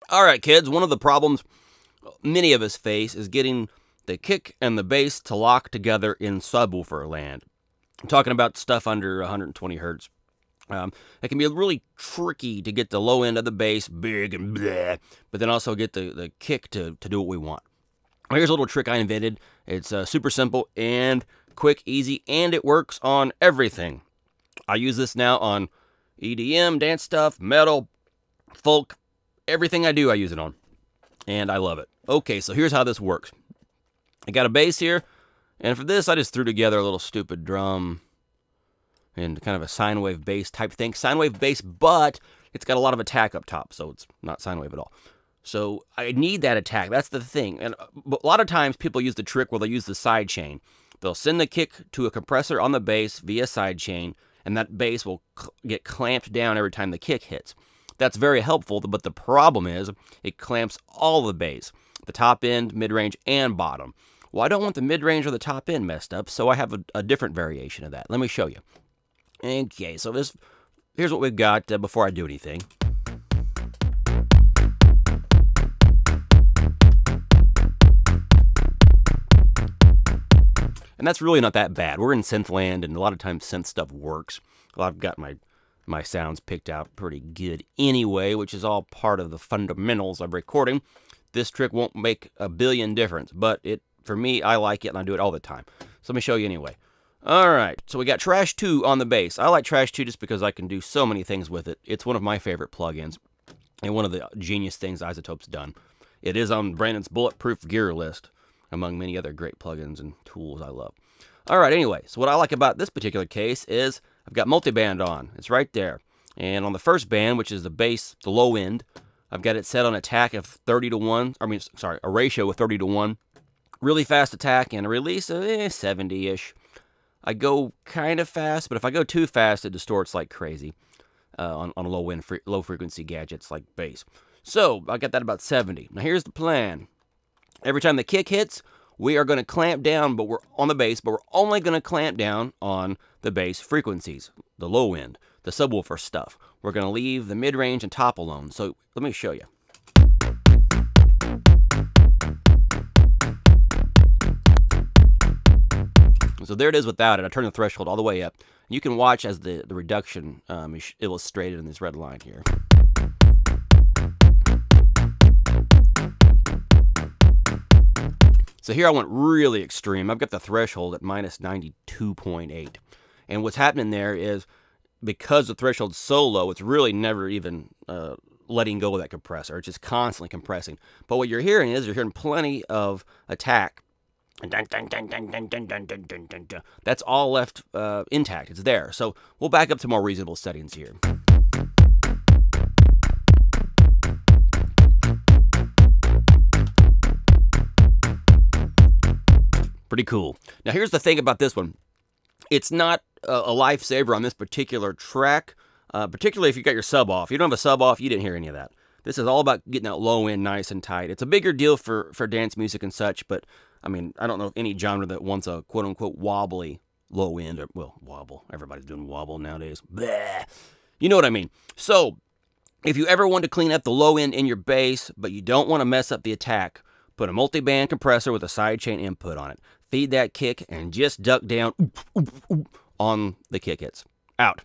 All right, kids, one of the problems many of us face is getting the kick and the bass to lock together in subwoofer land. I'm talking about stuff under 120 hertz. It can be really tricky to get the low end of the bass big and bleh, but then also get the kick to do what we want. Well, here's a little trick I invented. It's super simple and quick, easy, and it works on everything. I use this now on EDM, dance stuff, metal, folk, everything I do I use it on, and I love it. Okay, so here's how this works. I got a bass here, and for this I just threw together a little stupid drum and kind of a sine wave bass type thing. Sine wave bass, but it's got a lot of attack up top, so it's not sine wave at all. So I need that attack. That's the thing. And a lot of times people use the trick where they use the sidechain. They'll send the kick to a compressor on the bass via sidechain, and that bass will get clamped down every time the kick hits. That's very helpful, but the problem is it clamps all the bass, the top end, mid-range, and bottom. Well, I don't want the mid-range or the top end messed up, so I have a different variation of that. Let me show you. Okay, so here's what we've got before I do anything. And that's really not that bad. We're in synth land, and a lot of times synth stuff works. Well, I've got my sounds picked out pretty good anyway, which is all part of the fundamentals of recording. This trick won't make a billion difference, but for me, I like it, and I do it all the time. So let me show you anyway. All right, so we got Trash 2 on the bass. I like Trash 2 just because I can do so many things with it. It's one of my favorite plugins, and one of the genius things iZotope's done. It is on Brandon's Bulletproof Gear list, among many other great plugins and tools I love. All right, anyway, so what I like about this particular case is I've got multiband on. It's right there. And on the first band, which is the bass, the low end, I've got it set on attack of 30 to 1. A ratio of 30 to 1. Really fast attack and a release of 70-ish. I go kind of fast, but if I go too fast, it distorts like crazy on low frequency gadgets like bass. So I got that about 70. Now here's the plan. Every time the kick hits, we are going to clamp down, but we're on the bass, but we're only going to clamp down on the bass frequencies, the low end, the subwoofer stuff. We're going to leave the mid-range and top alone. So let me show you. So there it is without it. I turn the threshold all the way up. You can watch as the reduction is illustrated in this red line here. So here I went really extreme. I've got the threshold at minus 92.8. And what's happening there is because the threshold's so low, it's really never even letting go of that compressor. It's just constantly compressing. But what you're hearing is you're hearing plenty of attack. That's all left intact. It's there. So we'll back up to more reasonable settings here. Pretty cool. Now here's the thing about this one. It's not a lifesaver on this particular track, particularly if you got your sub off. If you don't have a sub off, you didn't hear any of that. This is all about getting that low end nice and tight. It's a bigger deal for dance music and such, but I mean, I don't know any genre that wants a quote-unquote wobbly low end, or, well, wobble. Everybody's doing wobble nowadays. Bleh. You know what I mean. So, if you ever want to clean up the low end in your bass, but you don't want to mess up the attack, put a multi-band compressor with a sidechain input on it. Feed that kick and just duck down on the kick hits. Out.